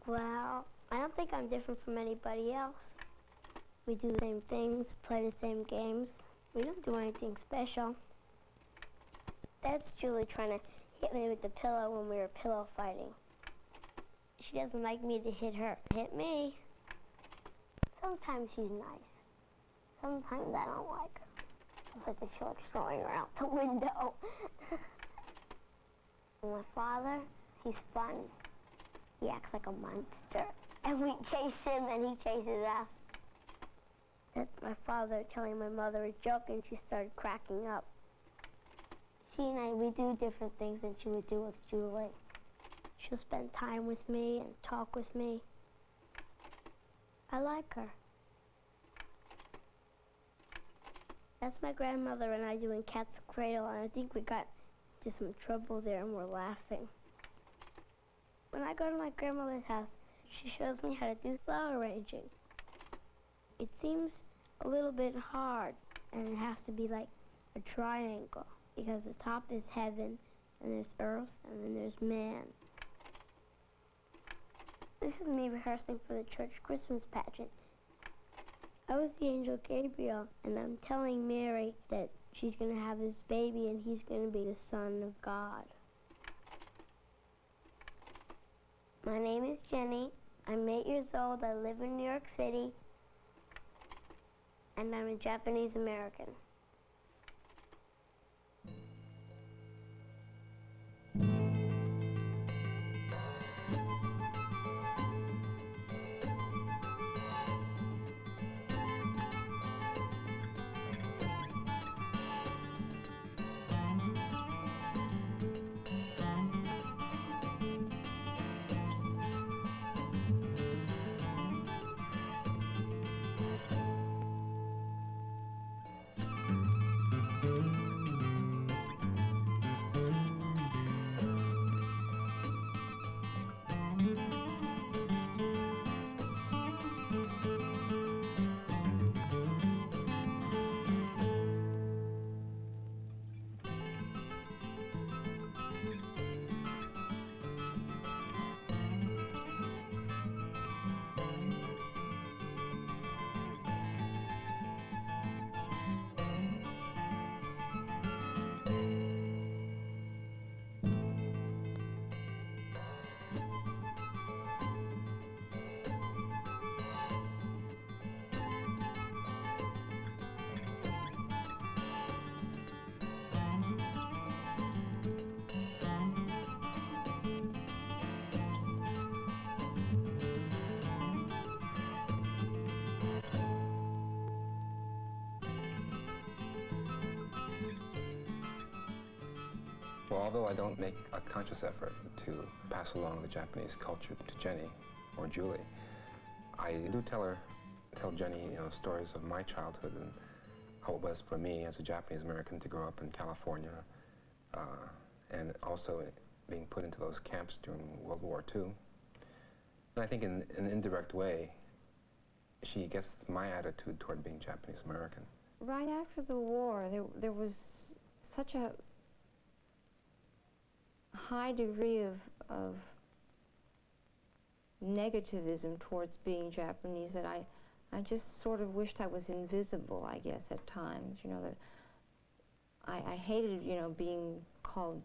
Well, I don't think I'm different from anybody else. We do the same things, play the same games. We don't do anything special. That's Julie trying to hit me with the pillow when we were pillow fighting. She doesn't like me to hit her. Hit me. Sometimes she's nice. Sometimes I don't like her. Sometimes I feel like throwing her out the window. My father, he's fun. He acts like a monster. And we chase him and he chases us. That's my father telling my mother a joke and she started cracking up. She and I, we do different things than she would do with Julie. She'll spend time with me and talk with me. I like her. That's my grandmother and I doing Cat's Cradle, and I think we got into some trouble there and we're laughing. When I go to my grandmother's house, she shows me how to do flower arranging. It seems a little bit hard, and it has to be like a triangle, because the top is heaven, and there's earth, and then there's man. This is me rehearsing for the church Christmas pageant. I was the angel Gabriel, and I'm telling Mary that she's going to have this baby, and he's going to be the Son of God. My name is Jenny. I'm 8 years old. I live in New York City, and I'm a Japanese American. Well, although I don't make a conscious effort to pass along the Japanese culture to Jenny or Julie, I do tell Jenny, stories of my childhood and how it was for me as a Japanese American to grow up in California, and also being put into those camps during World War II. And I think in an indirect way, she gets my attitude toward being Japanese American. Right after the war, there was such a high degree of negativism towards being Japanese that I just sort of wished I was invisible, I guess, at times, that I hated, being called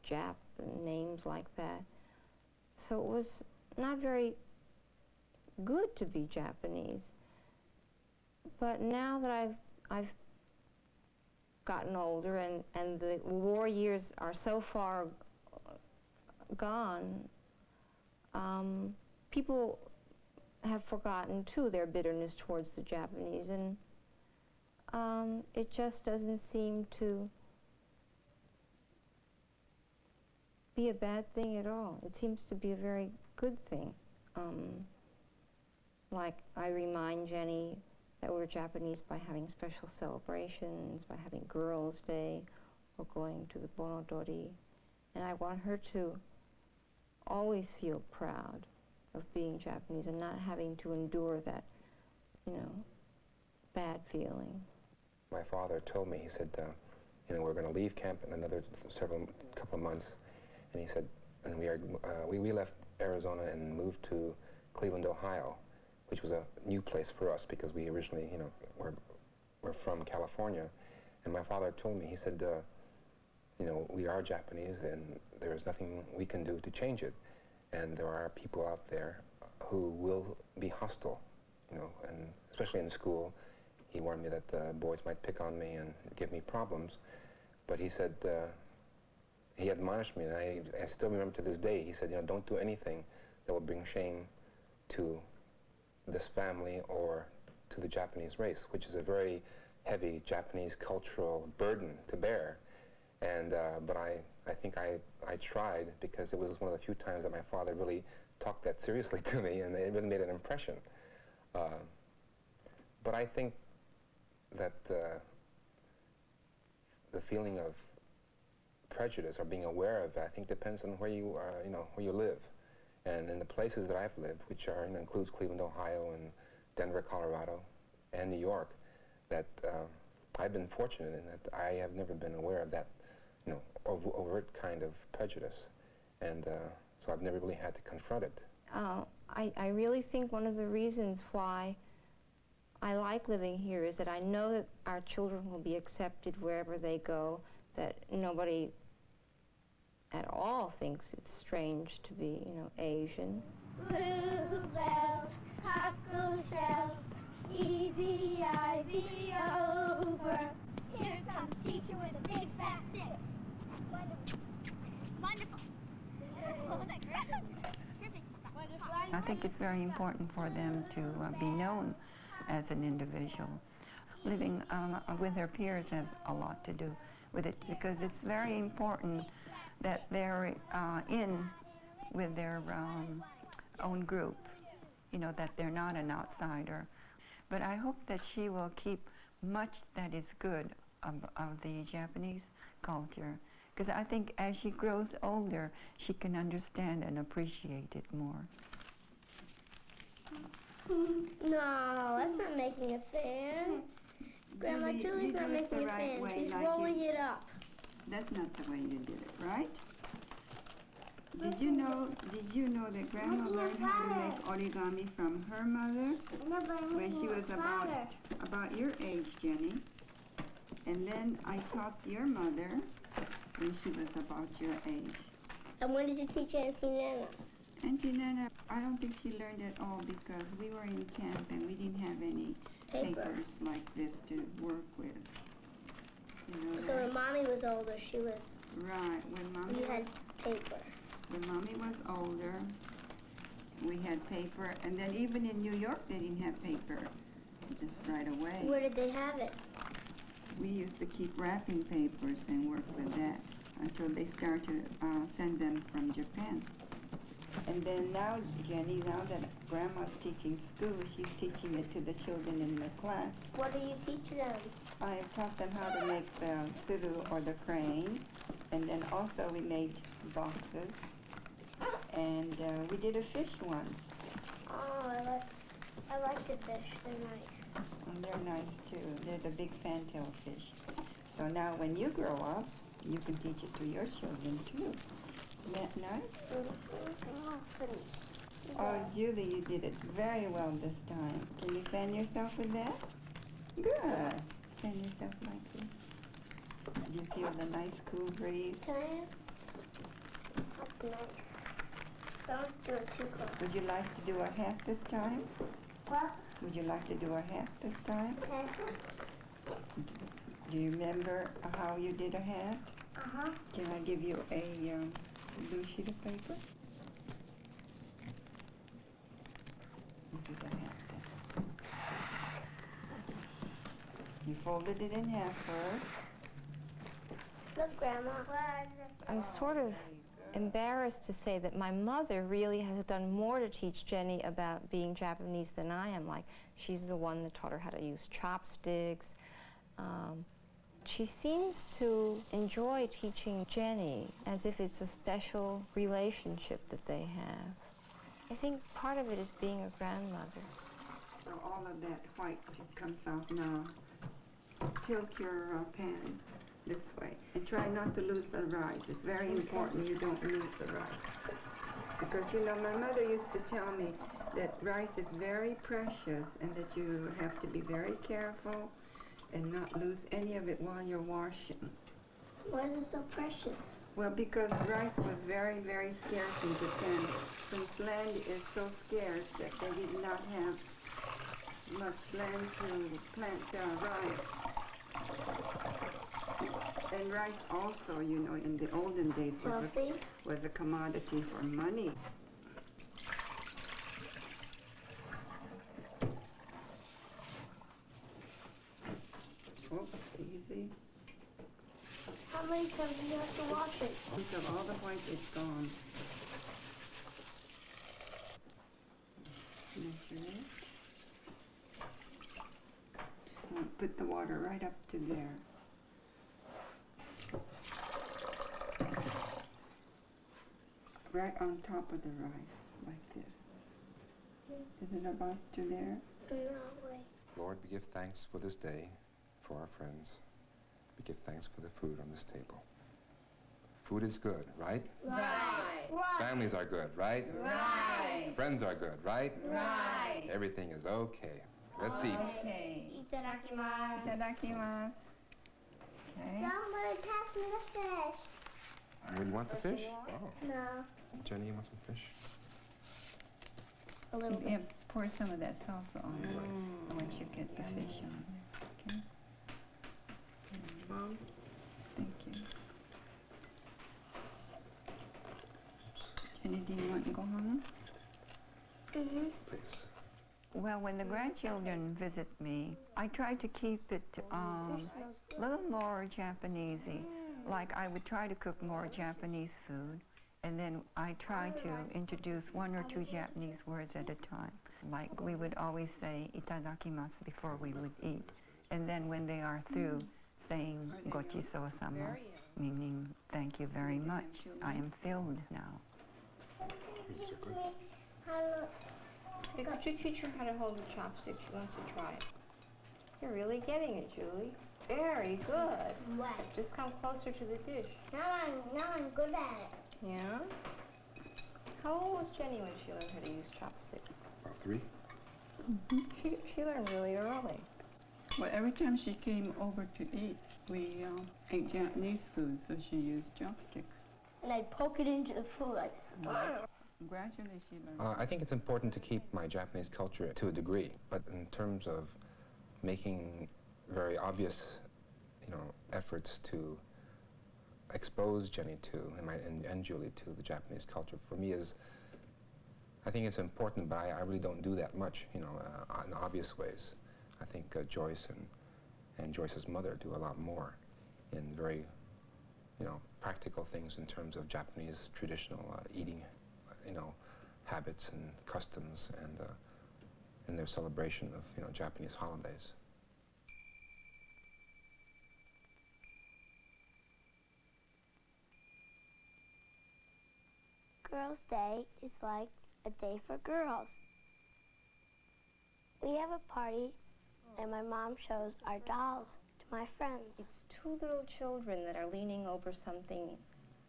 Jap and names like that. So it was not very good to be Japanese. But now that I've gotten older and the war years are so far gone, people have forgotten, too, their bitterness towards the Japanese, and it just doesn't seem to be a bad thing at all. It seems to be a very good thing. Like, I remind Jenny that we're Japanese by having special celebrations, by having Girls' Day, or going to the Bonodori, and I want her to always feel proud of being Japanese and not having to endure that, bad feeling. My father told me, he said, we're going to leave camp in another couple of months, and he said, and we left Arizona and moved to Cleveland, Ohio, which was a new place for us because we originally, we're from California. And my father told me, he said, we are Japanese and there's nothing we can do to change it. And there are people out there who will be hostile, and especially in school. He warned me that boys might pick on me and give me problems. But he said, he admonished me, and I still remember to this day, he said, don't do anything that will bring shame to this family or to the Japanese race, which is a very heavy Japanese cultural burden to bear. And, but I think I tried because it was one of the few times that my father really talked that seriously to me, and it really made an impression. But I think that the feeling of prejudice or being aware of it, I think depends on where you are, where you live. And in the places that I've lived, which are, includes Cleveland, Ohio, and Denver, Colorado, and New York, that I've been fortunate in that I have never been aware of that, overt kind of prejudice. And so I've never really had to confront it. I really think one of the reasons why I like living here is that I know that our children will be accepted wherever they go, that nobody at all thinks it's strange to be, Asian. Bluebell, cockle shell, E-V-I-V over. Here comes teacher with a big fat stick. Wonderful. Wonderful. I think it's very important for them to be known as an individual. Living with their peers has a lot to do with it because it's very important that they're in with their own group, that they're not an outsider. But I hope that she will keep much that is good of the Japanese culture, because I think as she grows older, she can understand and appreciate it more. No, that's not making a fan. Grandma, Julie's not making a fan. She's rolling it up. That's not the way you did it, right? Did you know that Grandma learned how to make origami from her mother when she was about your age, Jenny? And then I taught your mother when she was about your age. And when did you teach Auntie Nana? Auntie Nana, I don't think she learned at all because we were in camp and we didn't have any papers like this to work with. So when Mommy was older, she was... Right, when Mommy we had paper. When Mommy was older, we had paper, and then even in New York they didn't have paper just right away. Where did they have it? We used to keep wrapping papers and work with that until they started to send them from Japan. And then now, Jenny, now that Grandma's teaching school, she's teaching it to the children in the class. What do you teach them? I taught them how to make the suru or the crane, and then also we made boxes, and we did a fish once. Oh, I like the fish. They're nice. And they're nice too. They're the big fantail fish. So now when you grow up, you can teach it to your children too. Isn't that nice? Oh, Julie, you did it very well this time. Can you fan yourself with that? Good. Fan yourself like this. Do you feel the nice cool breeze? Can I? That's nice. Don't do it too close. Would you like to do a hat this time? What? Would you like to do a hat this time? Okay. Do you remember how you did a hat? Uh-huh. Can I give you a blue sheet of paper? This is a hat then. You folded it in half first. Look, Grandma. I'm sort of embarrassed to say that my mother really has done more to teach Jenny about being Japanese than I am. Like, she's the one that taught her how to use chopsticks. She seems to enjoy teaching Jenny as if it's a special relationship that they have. I think part of it is being a grandmother. So all of that white comes out now. Tilt your pan this way and try not to lose the rise. It's very important you don't lose the rise. Because, you know, my mother used to tell me that rice is very precious and that you have to be very careful and not lose any of it while you're washing. Why is it so precious? Well, because rice was very, very scarce in Japan. Since land is so scarce that they did not have much land to plant rice. And rice also, you know, in the olden days was a commodity for money. Oops, easy. How many times do you have to wash it? Until all the white is gone. Measure it. And put the water right up to there. Right on top of the rice, like this. Is it about to there? No, wait. Lord, we give thanks for this day, for our friends. We give thanks for the food on this table. Food is good, right? Right. Families are good, right? Right. Friends are good, right? Right. Everything is okay. Let's eat. Okay. Itadakimasu. Itadakimasu. Okay. Somebody pass me the fish. Would you want the fish? Oh. No. Jenny, you want some fish? A little bit. Yeah, pour some of that salsa on it once you get the fish on there. Okay? Mom? Thank you. Jenny, do you want to go home? Mm-hmm. Please. Well, when the grandchildren visit me, I try to keep it a little more Japanesey. Like I would try to cook more Japanese food, and then I try to introduce one or two Japanese words at a time. Like we would always say itadakimasu before we would eat. And then when they are through saying gochiso-sama, meaning thank you very much, I am filled now. Hey, could you teach her how to hold the chopstick? She wants to try it. You're really getting it, Julie. Very good. What? Just come closer to the dish. Now I'm good at it. Yeah? How old was Jenny when she learned how to use chopsticks? About 3? She learned really early. Well, every time she came over to eat, we ate Japanese food, so she used chopsticks. And I'd poke it into the food like, Gradually she learned. I think it's important to keep my Japanese culture to a degree, but in terms of making very obvious, efforts to expose Jenny to and Julie to the Japanese culture, for me I think it's important, but I really don't do that much, in obvious ways. I think Joyce and Joyce's mother do a lot more in very, practical things in terms of Japanese traditional eating, habits and customs and their celebration of, Japanese holidays. Girls' Day is like a day for girls. We have a party, and my mom shows our dolls to my friends. It's two little children that are leaning over something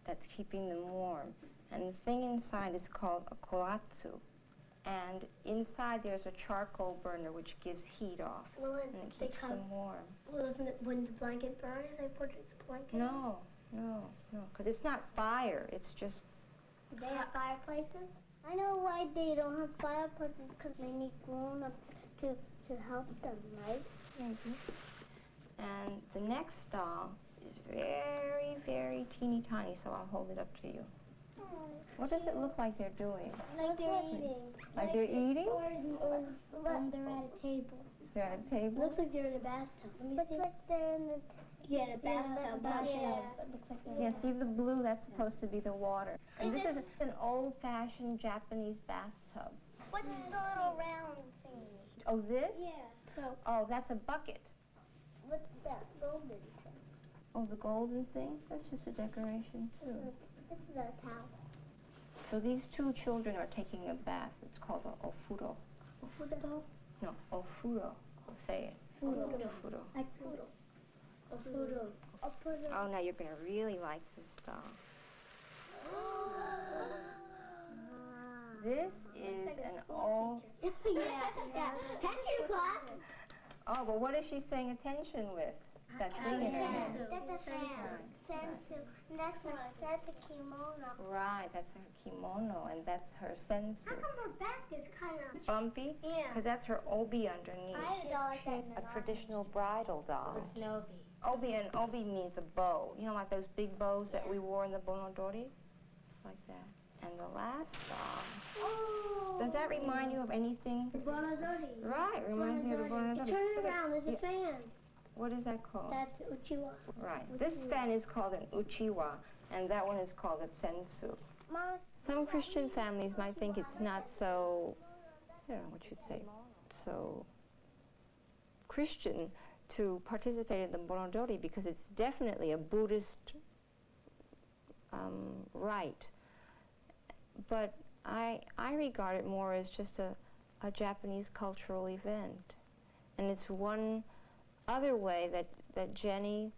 that's keeping them warm. And the thing inside is called a koatsu. And inside there's a charcoal burner which gives heat off. Well, And it keeps them warm. Well, isn't it when the blanket burns, they put the blanket in? No, because it's not fire, it's just... Do they have fireplaces? I know why they don't have fireplaces, because they need grown-ups to help them, right? Mm-hmm. And the next doll is very, very teeny tiny, so I'll hold it up to you. What does it look like they're doing? Like they're eating. Like they're eating? Or they're at a table. They're at a table? Looks like they're in a bathtub. Looks like they're in the... Yeah, the bathtub. Looks like they're Yeah, see the blue? That's supposed to be the water. And this is an old-fashioned Japanese bathtub. What's the little round thing? Oh, this? Yeah. So, Oh, that's a bucket. what's that golden thing? Oh, the golden thing? That's just a decoration, too. This is a towel. So these two children are taking a bath. It's called a ofuro. Ofuro? No, ofuro. Say it. Furo. Ofuro. Like furo. Ofuro. Ofuro. Oh, now you're going to really like this doll. This is an old... yeah. Attention class. Oh, but what is she saying attention with? That thing in her hand. That's the fan. Sensu. Next one, that's the kimono. Right, that's her kimono, and that's her sensu. How come her back is kind of Bumpy? Yeah. Because that's her obi underneath. I had a doll like that in the A traditional bridal doll. What's an obi? Obi, and obi means a bow. You know, like those big bows that we wore in the bonodori? It's like that. And the last doll. Oh. Does that remind you of anything? The bonodori. Right, reminds me of the bonodori. Turn it around, there's a fan. What is that called? That's uchiwa. Right. This fan is called an uchiwa, and that one is called a sensu. Mom. Some Christian families might think it's not so, I don't know what you'd say, so Christian to participate in the bonodori because it's definitely a Buddhist rite. But I regard it more as just a Japanese cultural event. And it's one other way that Jenny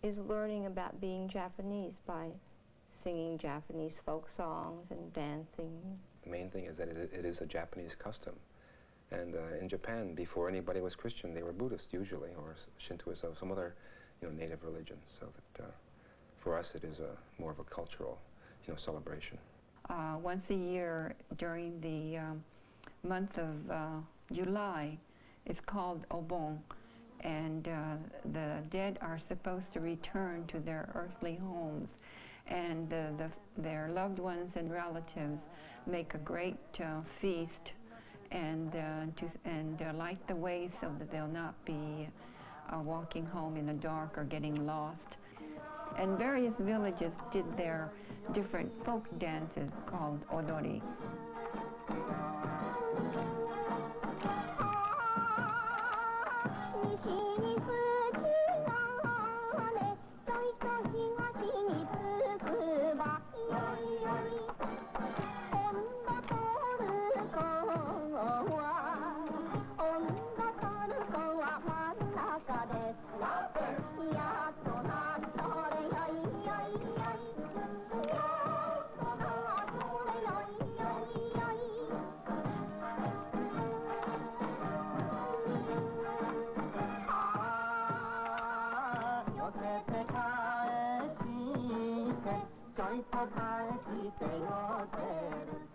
is learning about being Japanese by singing Japanese folk songs and dancing. The main thing is that it is a Japanese custom. And in Japan, before anybody was Christian, they were Buddhist usually, or Shintoist or some other, native religion. So that for us, it is more of a cultural, celebration. Once a year during the month of July, it's called Obon, and the dead are supposed to return to their earthly homes, and their loved ones and relatives make a great feast and light the way so that they'll not be walking home in the dark or getting lost. And various villages did their different folk dances called odori.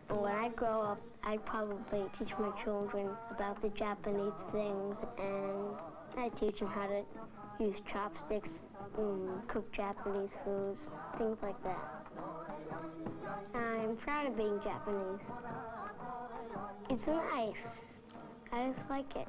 When I grow up, I'd probably teach my children about the Japanese things, and I'd teach them how to use chopsticks, cook Japanese foods, things like that. I'm proud of being Japanese. It's nice. I just like it.